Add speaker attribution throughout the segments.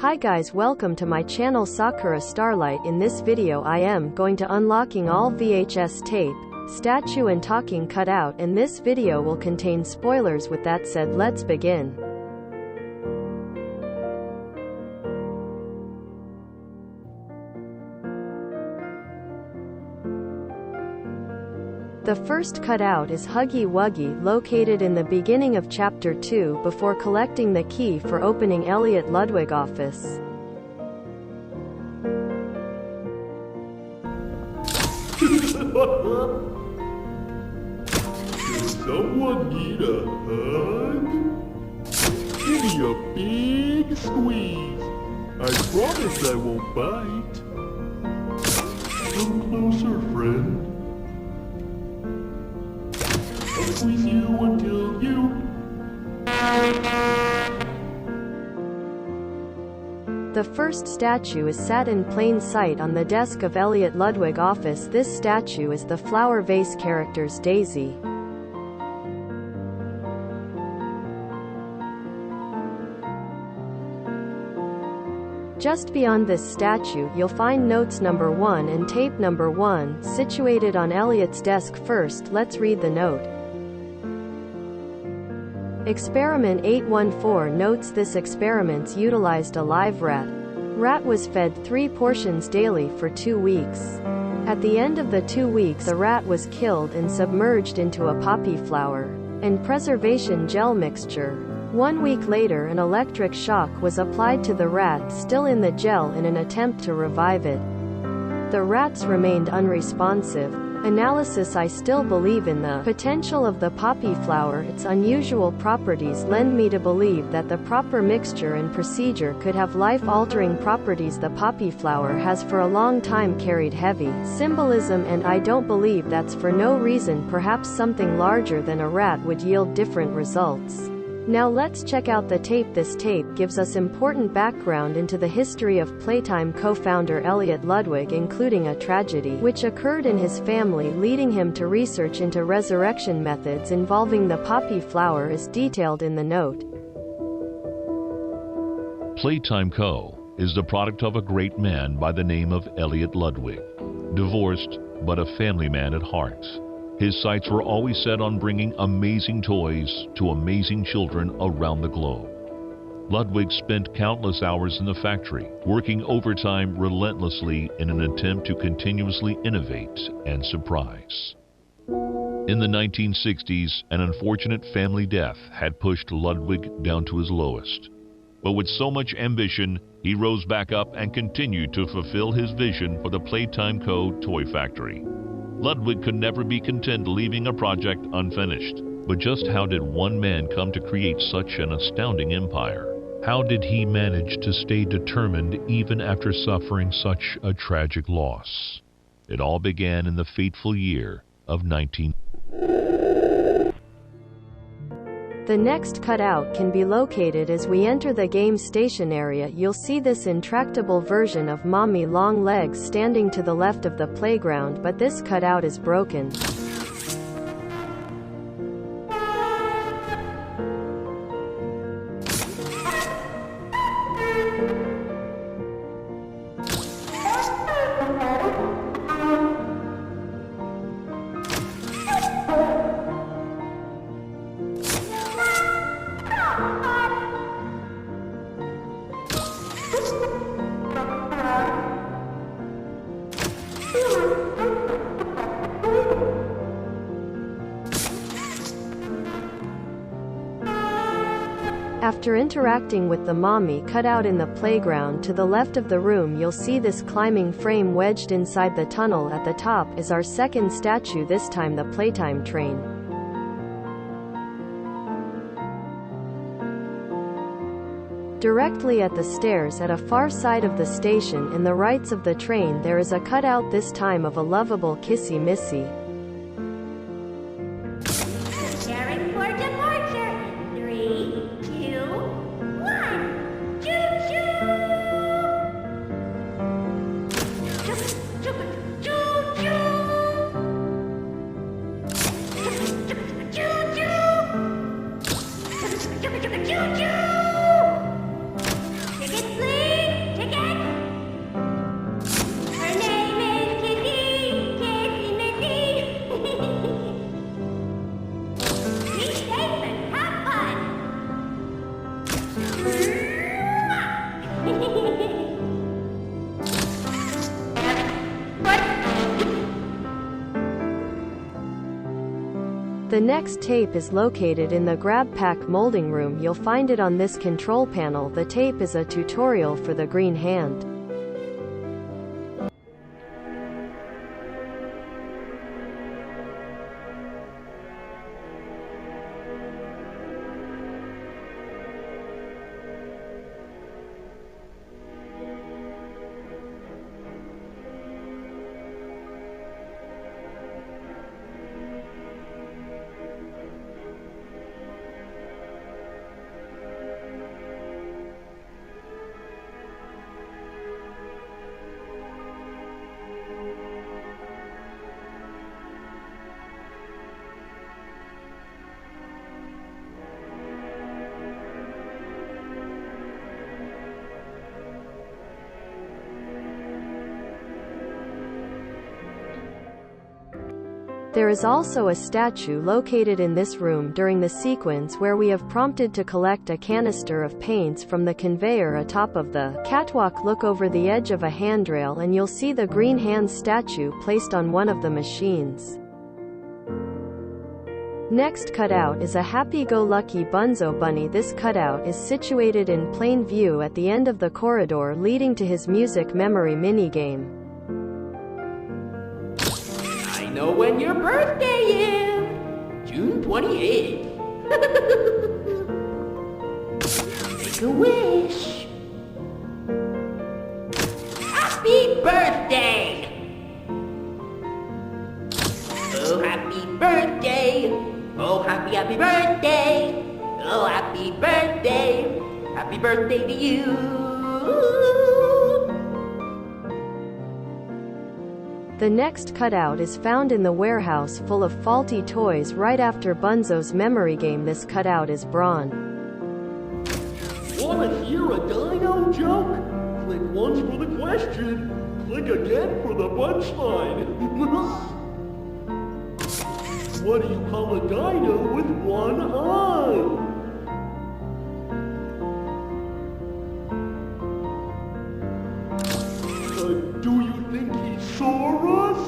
Speaker 1: Hi guys, welcome to my channel Sakura Starlight. In this video I am going to unlocking all VHS tape, statue and talking cutout, and this video will contain spoilers. With that said, let's begin. The first cutout is Huggy Wuggy, located in the beginning of Chapter 2 before collecting the key for opening Elliot Ludwig office.
Speaker 2: Does someone need a hug? Give me a big squeeze. I promise I won't bite. Come closer, friend. I'll squeeze you until you...
Speaker 1: The first statue is sat in plain sight on the desk of Elliot Ludwig office. This statue is the flower vase character's Daisy. Just beyond this statue you'll find notes number 1 and tape number 1, situated on Elliot's desk. First, let's read the note. Experiment 814 notes: this experiments utilized a live rat. Rat was fed 3 portions daily for 2 weeks. At the end of the 2 weeks the rat was killed and submerged into a poppy flower and preservation gel mixture. 1 week later an electric shock was applied to the rat still in the gel in an attempt to revive it. The rats remained unresponsive. Analysis: I still believe in the potential of the poppy flower. Its unusual properties lend me to believe that the proper mixture and procedure could have life-altering properties. The poppy flower has for a long time carried heavy symbolism, and I don't believe that's for no reason. Perhaps something larger than a rat would yield different results. Now let's check out the tape. This tape gives us important background into the history of Playtime co-founder Elliot Ludwig, including a tragedy which occurred in his family, leading him to research into resurrection methods involving the poppy flower, as detailed in the note.
Speaker 3: Playtime Co. is the product of a great man by the name of Elliot Ludwig, divorced but a family man at heart. His sights were always set on bringing amazing toys to amazing children around the globe. Ludwig spent countless hours in the factory, working overtime relentlessly in an attempt to continuously innovate and surprise. In the 1960s, an unfortunate family death had pushed Ludwig down to his lowest. But with so much ambition, he rose back up and continued to fulfill his vision for the Playtime Co. toy factory. Ludwig could never be content leaving a project unfinished. But just how did one man come to create such an astounding empire? How did he manage to stay determined even after suffering such a tragic loss? It all began in the fateful year of 19...
Speaker 1: The next cutout can be located as we enter the game station area. You'll see this intractable version of Mommy Long Legs standing to the left of the playground, but this cutout is broken. After interacting with the mommy cutout in the playground to the left of the room, you'll see this climbing frame wedged inside the tunnel. At the top is our second statue, this time the Playtime train. Directly at the stairs at a far side of the station in the rights of the train there is a cutout, this time of a lovable Kissy Missy.
Speaker 4: Preparing for departure. 3, 2, 1. Choo-choo! Choo-choo! Choo-choo! Choo-choo! Ticket, please!
Speaker 1: The next tape is located in the grab pack molding room. You'll find it on this control panel. The tape is a tutorial for the green hand. There is also a statue located in this room during the sequence where we have prompted to collect a canister of paints from the conveyor atop of the catwalk. Look over the edge of a handrail and you'll see the green hand statue placed on one of the machines. Next cutout is a happy-go-lucky Bunzo bunny. This cutout is situated in plain view at the end of the corridor leading to his music memory minigame.
Speaker 5: I know when your birthday is! June 28th. Make a wish. Happy birthday! Oh, happy birthday! Oh, happy birthday! Oh, happy birthday! Happy birthday to you!
Speaker 1: The next cutout is found in the warehouse full of faulty toys right after Bunzo's memory game. This cutout is Braun.
Speaker 2: Wanna hear a dino joke? Click once for the question, click again for the punchline. What do you call a dino with one eye? Do you think he saw us?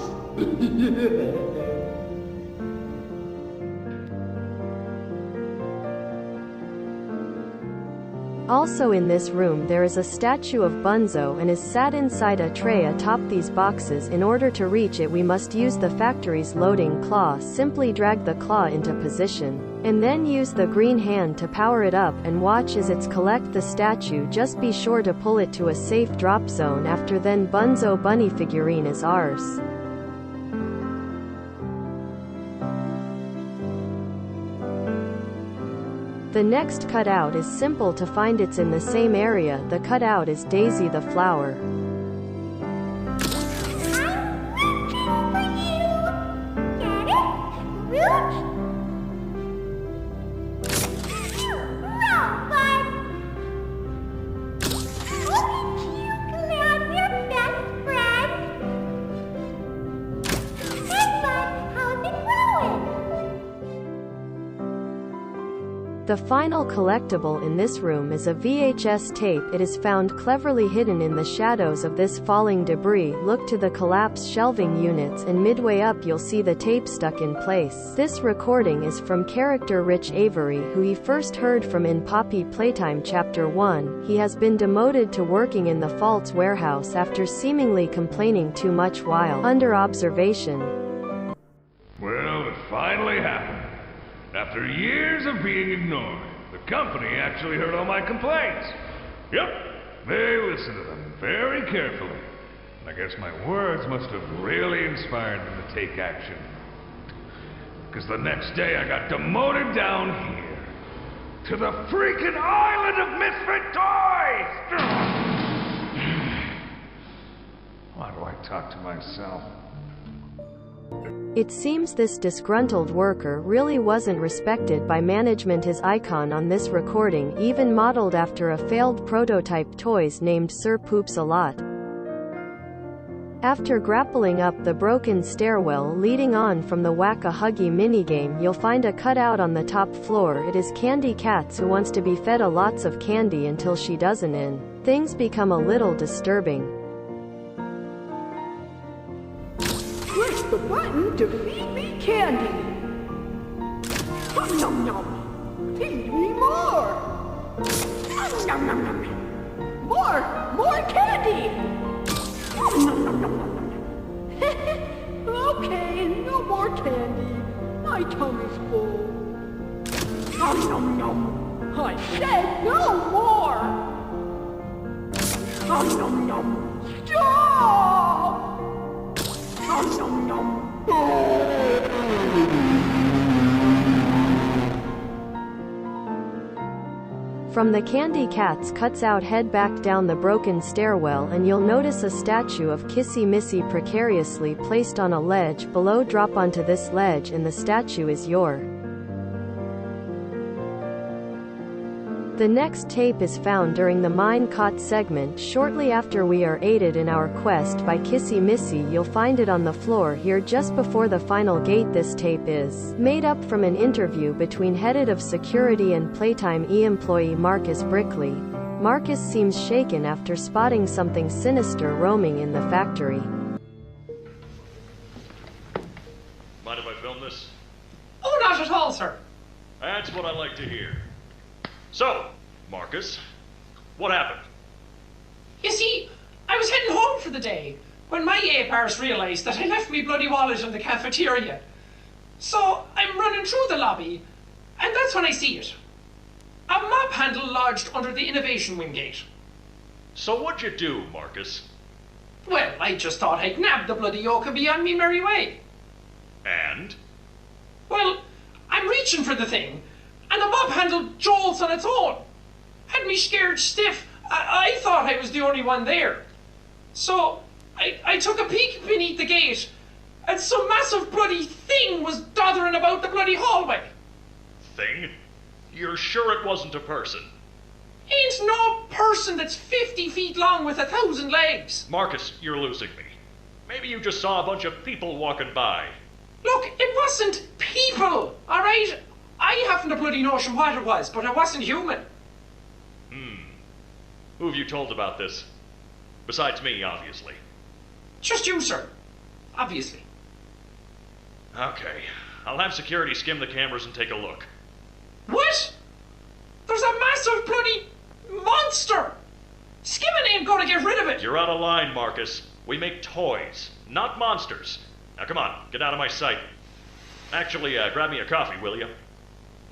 Speaker 1: Also in this room there is a statue of Bunzo and is sat inside a tray atop these boxes. In order to reach it we must use the factory's loading claw. Simply drag the claw into position, and then use the green hand to power it up and watch as it's collect the statue. Just be sure to pull it to a safe drop zone. After then Bunzo bunny figurine is ours. The next cutout is simple to find. It's in the same area. The cutout is Daisy the flower. The final collectible in this room is a VHS tape. It is found cleverly hidden in the shadows of this falling debris. Look to the collapsed shelving units and midway up you'll see the tape stuck in place. This recording is from character Rich Avery, who he first heard from in Poppy Playtime Chapter 1. He has been demoted to working in the Faults warehouse after seemingly complaining too much while under observation.
Speaker 6: Well, it finally happened. After years of being ignored, the company actually heard all my complaints. Yep, they listened to them very carefully. And I guess my words must have really inspired them to take action. Because the next day I got demoted down here, to the freaking island of misfit toys! Why do I talk to myself?
Speaker 1: It seems this disgruntled worker really wasn't respected by management. His icon on this recording even modeled after a failed prototype toys named Sir Poops a Lot. After grappling up the broken stairwell leading on from the Whack-a-Huggy minigame, you'll find a cutout on the top floor. It is Candy Cats, who wants to be fed a lots of candy until she doesn't, and things become a little disturbing.
Speaker 7: Press the button to feed me candy. Nom nom nom. Feed me more. Nom nom nom nom. More candy. Nom nom nom nom nom. Okay, no more candy. My tummy's full. Nom nom nom. I said no more. Nom nom nom. Stop! Nom nom nom.
Speaker 1: From the candy cat's cuts out, head back down the broken stairwell and you'll notice a statue of Kissy Missy precariously placed on a ledge below. Drop onto this ledge and the statue is your. The next tape is found during the mine caught segment shortly after we are aided in our quest by Kissy Missy. You'll find it on the floor here just before the final gate. This tape is made up from an interview between head of security and Playtime employee Marcus Brickley. Marcus seems shaken after spotting something sinister roaming in the factory.
Speaker 6: Mind if I film this?
Speaker 8: Oh, not at all, sir.
Speaker 6: That's what I like to hear. So, Marcus, what happened?
Speaker 8: You see, I was heading home for the day when my apars realised that I left me bloody wallet in the cafeteria. So I'm running through the lobby, and that's when I see it. A mop handle lodged under the innovation wing gate.
Speaker 6: So what'd you do, Marcus?
Speaker 8: Well, I just thought I'd nab the bloody yoke and be on me merry way.
Speaker 6: And?
Speaker 8: Well, I'm reaching for the thing, and the mop handle jolts on its own. Had me scared stiff. I thought I was the only one there. So I took a peek beneath the gate, and some massive bloody thing was doddering about the bloody hallway.
Speaker 6: Thing? You're sure it wasn't a person?
Speaker 8: Ain't no person that's 50 feet long with 1,000 legs.
Speaker 6: Marcus, you're losing me. Maybe you just saw a bunch of people walking by.
Speaker 8: Look, it wasn't people, all right? I haven't a bloody notion what it was, but it wasn't human.
Speaker 6: Who have you told about this? Besides me, obviously.
Speaker 8: Just you, sir. Obviously.
Speaker 6: Okay. I'll have security skim the cameras and take a look.
Speaker 8: What? There's a massive bloody monster! Skimming ain't gonna get rid of it!
Speaker 6: You're out of line, Marcus. We make toys, not monsters. Now come on, get out of my sight. Actually, grab me a coffee, will you?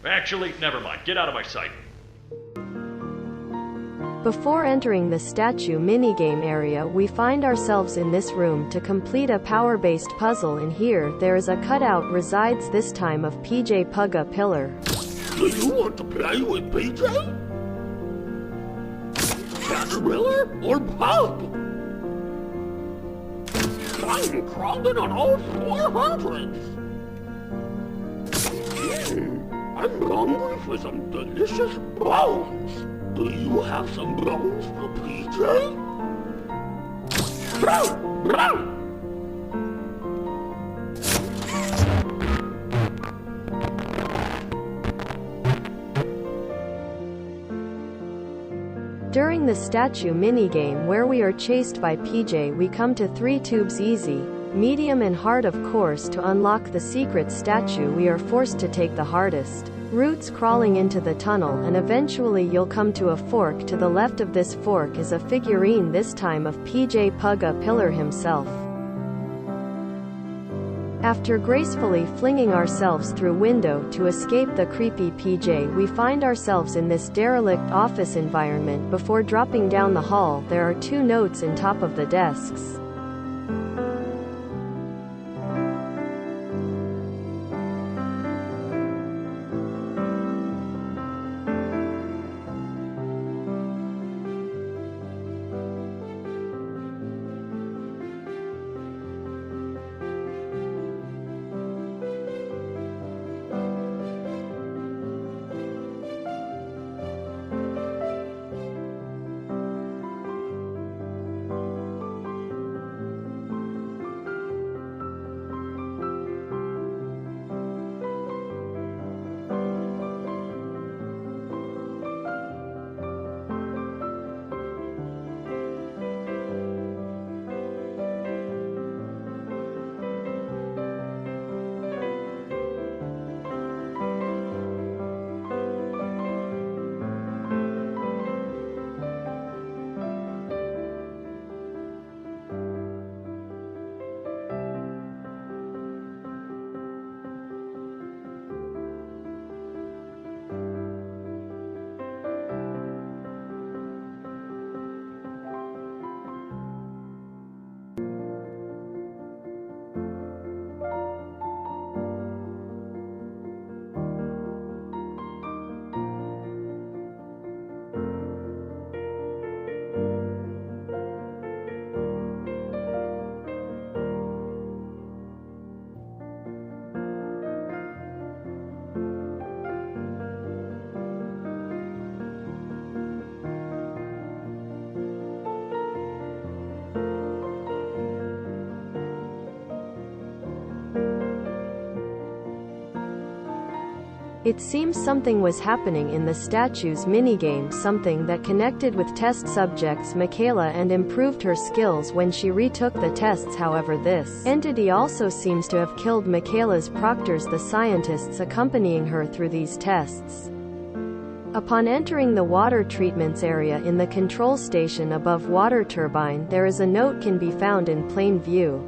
Speaker 6: Actually, never mind. Get out of my sight.
Speaker 1: Before entering the statue minigame area, we find ourselves in this room to complete a power-based puzzle. In here, there is a cutout resides this time of PJ Pugga Pillar.
Speaker 2: Do you want to play with PJ? Caterpillar or Pug? I'm crawling on all 400s. I'm hungry for some delicious bones. Do you have some bones for PJ? Bro! Bro!
Speaker 1: During the statue minigame where we are chased by PJ, we come to 3 tubes: easy, medium and hard. Of course, to unlock the secret statue we are forced to take the hardest routes, crawling into the tunnel, and eventually you'll come to a fork. To the left of this fork is a figurine, this time of PJ Pugga Pillar himself. After gracefully flinging ourselves through window to escape the creepy PJ, we find ourselves in this derelict office environment. Before dropping down the hall, there are 2 notes in top of the desks. It seems something was happening in the statue's minigame, something that connected with test subjects Michaela and improved her skills when she retook the tests. However, this entity also seems to have killed Michaela's proctors, the scientists accompanying her through these tests. Upon entering the water treatments area in the control station above water turbine, there is a note can be found in plain view.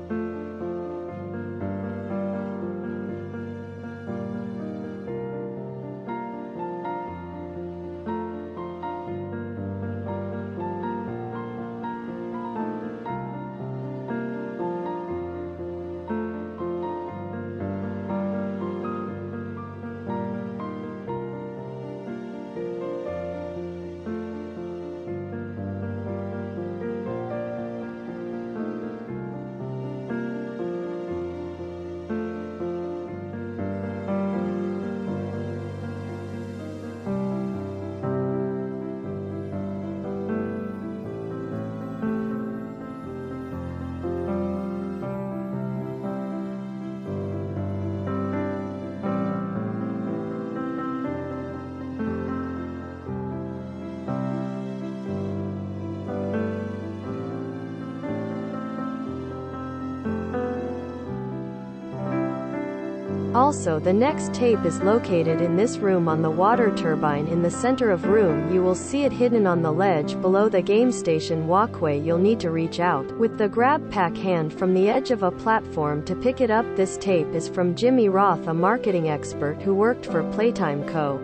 Speaker 1: Also, the next tape is located in this room on the water turbine in the center of room. You will see it hidden on the ledge below the game station walkway. You'll need to reach out with the grab pack hand from the edge of a platform to pick it up. This tape is from Jimmy Roth, a marketing expert who worked for Playtime Co.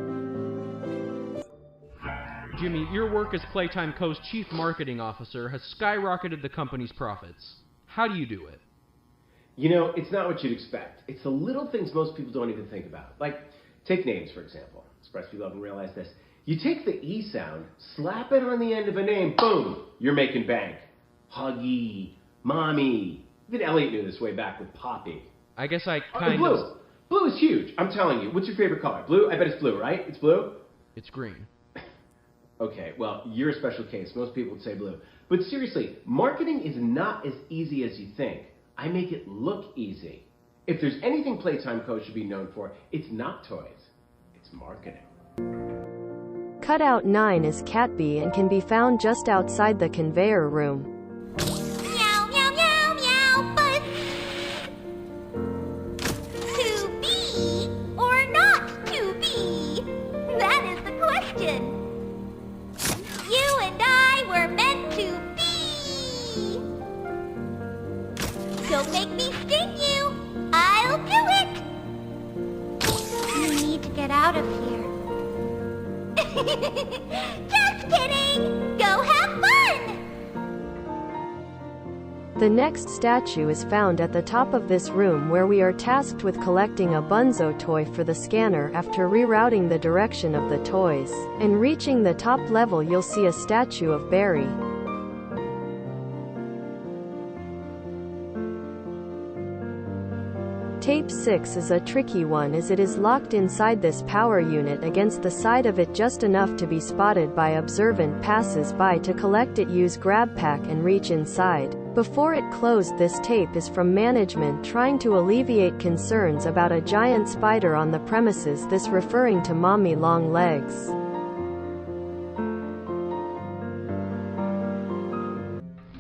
Speaker 9: Jimmy, your work as Playtime Co.'s chief marketing officer has skyrocketed the company's profits. How do you do it?
Speaker 10: You know, it's not what you'd expect. It's the little things most people don't even think about. Like, take names, for example. Express people haven't realized this. You take the E sound, slap it on the end of a name, boom, you're making bank. Huggy, Mommy. Even Elliot knew this way back with Poppy.
Speaker 9: I guess I kind
Speaker 10: blue.
Speaker 9: of...
Speaker 10: Blue is huge, I'm telling you. What's your favorite color? Blue? I bet it's blue, right? It's blue?
Speaker 9: It's green.
Speaker 10: Okay, well, you're a special case. Most people would say blue. But seriously, marketing is not as easy as you think. I make it look easy. If there's anything Playtime Co. should be known for, it's not toys, it's marketing.
Speaker 1: Cutout 9 is Catbee and can be found just outside the conveyor room.
Speaker 4: Meow, meow, meow, meow, but to be or not to be? That is the question. You and I were meant to be. Don't make me sting you. I'll do it. You need to get out of here. Just kidding. Go have fun.
Speaker 1: The next statue is found at the top of this room, where we are tasked with collecting a Bunzo toy for the scanner. After rerouting the direction of the toys and reaching the top level, you'll see a statue of Barry. Tape 6 is a tricky one, as it is locked inside this power unit against the side of it just enough to be spotted by observant passers-by. To collect it, use grab pack and reach inside before it closed. This tape is from management trying to alleviate concerns about a giant spider on the premises, this referring to Mommy Long Legs.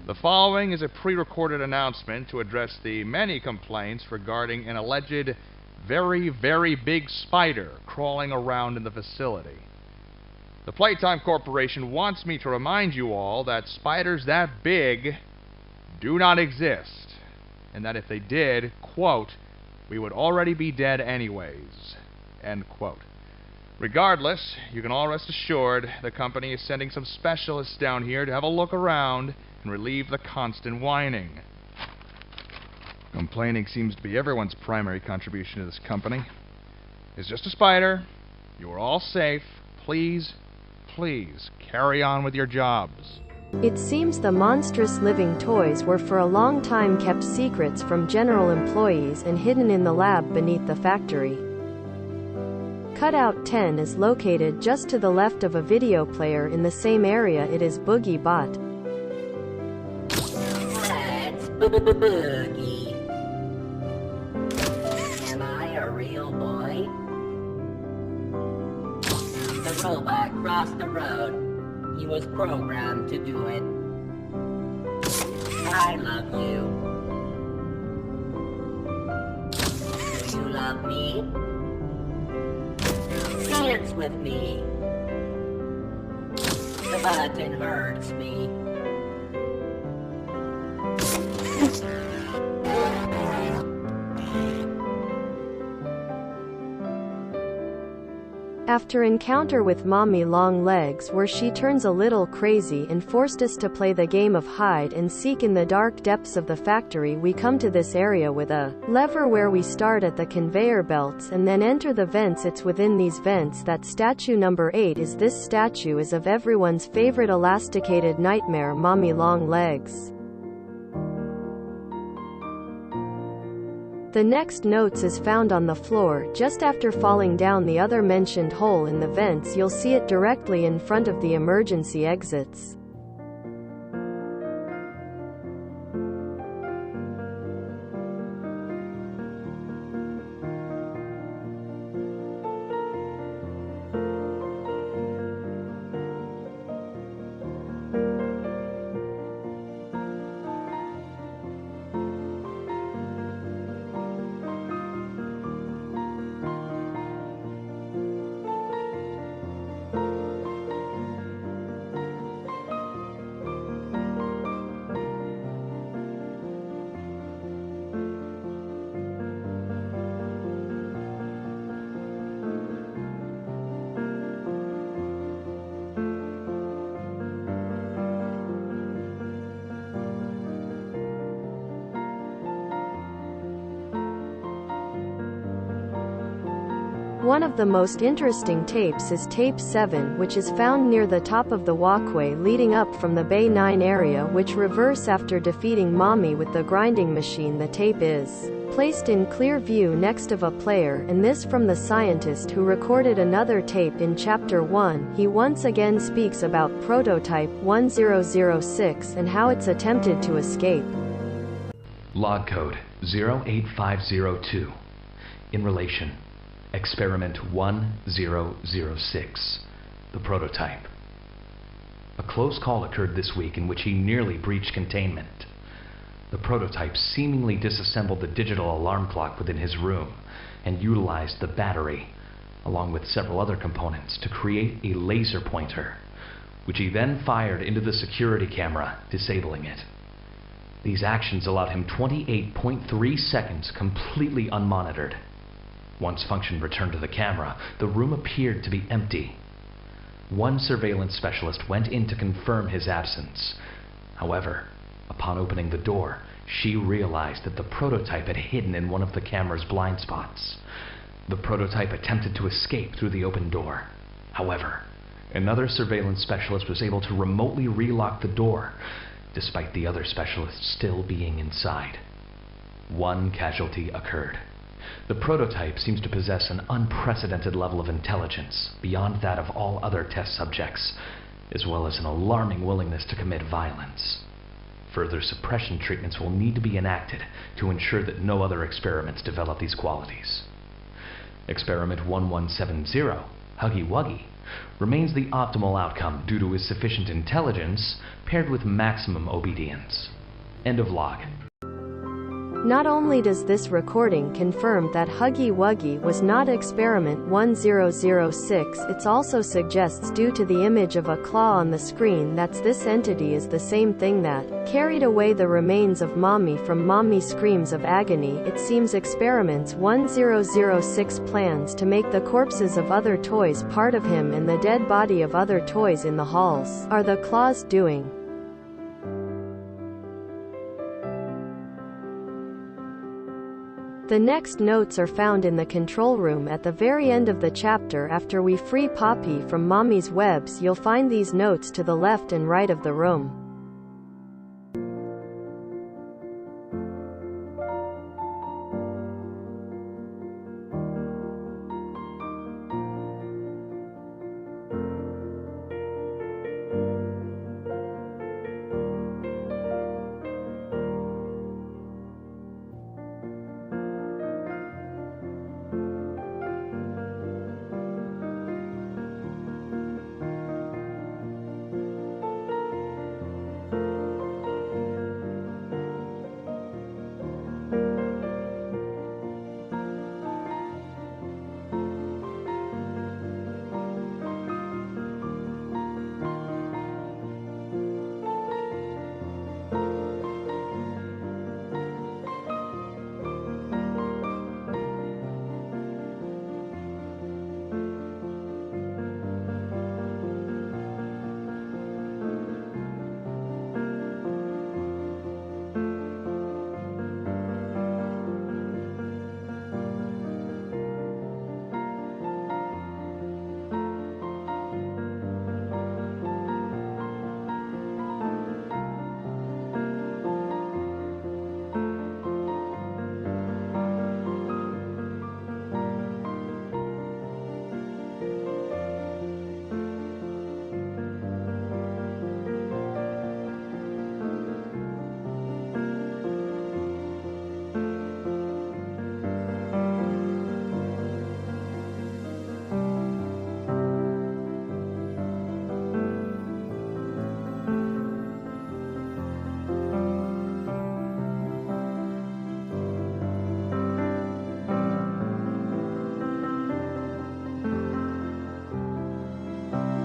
Speaker 11: The following is a pre-recorded announcement to address the many complaints regarding an alleged very, very big spider crawling around in the facility. The Playtime Corporation wants me to remind you all that spiders that big do not exist, and that if they did, quote, we would already be dead anyways, end quote. Regardless, you can all rest assured the company is sending some specialists down here to have a look around and relieve the constant whining. Complaining seems to be everyone's primary contribution to this company. It's just a spider. You are all safe. Please, please, carry on with your jobs.
Speaker 1: It seems the monstrous living toys were for a long time kept secrets from general employees and hidden in the lab beneath the factory. Cutout 10 is located just to the left of a video player. In the same area it is Boogie Bot.
Speaker 12: Boogie. Am I a real boy? robot crossed the road. He was programmed to do it. I love you. Do you love me? Dance with me. The button hurts me.
Speaker 1: After encounter with Mommy Longlegs where she turns a little crazy and forced us to play the game of hide and seek in the dark depths of the factory, we come to this area with a lever where we start at the conveyor belts and then enter the vents. It's within these vents that statue number 8 is. This statue is of everyone's favorite elasticated nightmare, Mommy Longlegs. The next notes is found on the floor, just after falling down the other mentioned hole in the vents. You'll see it directly in front of the emergency exits. One of the most interesting tapes is tape 7, which is found near the top of the walkway leading up from the Bay 9 area, which reverse after defeating Mommy with the grinding machine. The tape is placed in clear view next of a player, and this from the scientist who recorded another tape in Chapter 1. He once again speaks about Prototype 1006 and how it's attempted to escape.
Speaker 13: Log code 08502. In relation, Experiment 1006, the prototype. A close call occurred this week in which he nearly breached containment. The prototype seemingly disassembled the digital alarm clock within his room and utilized the battery, along with several other components, to create a laser pointer, which he then fired into the security camera, disabling it. These actions allowed him 28.3 seconds completely unmonitored. Once function returned to the camera, the room appeared to be empty. One surveillance specialist went in to confirm his absence. However, upon opening the door, she realized that the prototype had hidden in one of the camera's blind spots. The prototype attempted to escape through the open door. However, another surveillance specialist was able to remotely relock the door, despite the other specialists still being inside. One casualty occurred. The prototype seems to possess an unprecedented level of intelligence, beyond that of all other test subjects, as well as an alarming willingness to commit violence. Further suppression treatments will need to be enacted to ensure that no other experiments develop these qualities. Experiment 1170, Huggy Wuggy, remains the optimal outcome due to his sufficient intelligence paired with maximum obedience. End of log.
Speaker 1: Not only does this recording confirm that Huggy Wuggy was not Experiment 1006, it also suggests, due to the image of a claw on the screen, that this entity is the same thing that carried away the remains of Mommy from Mommy's screams of agony. It seems Experiments 1006 plans to make the corpses of other toys part of him and the dead body of other toys in the halls are the claw's doing. The next notes are found in the control room at the very end of the chapter. After we free Poppy from Mommy's webs, you'll find these notes to the left and right of the room.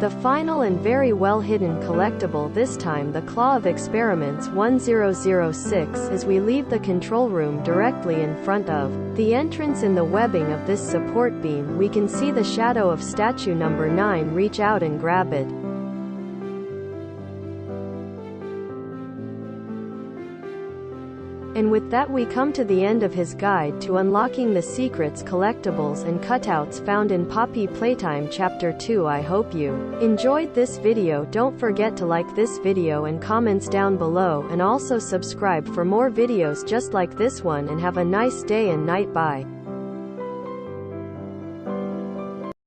Speaker 1: The final and very well hidden collectible, this time the Claw of Experiments 1006, as we leave the control room directly in front of the entrance. In the webbing of this support beam we can see the shadow of statue number 9 reach out and grab it. And with that we come to the end of his guide to unlocking the secrets, collectibles and cutouts found in Poppy Playtime Chapter 2. I hope you enjoyed this video. Don't forget to like this video and comments down below, and also subscribe for more videos just like this one, and have a nice day and night. Bye.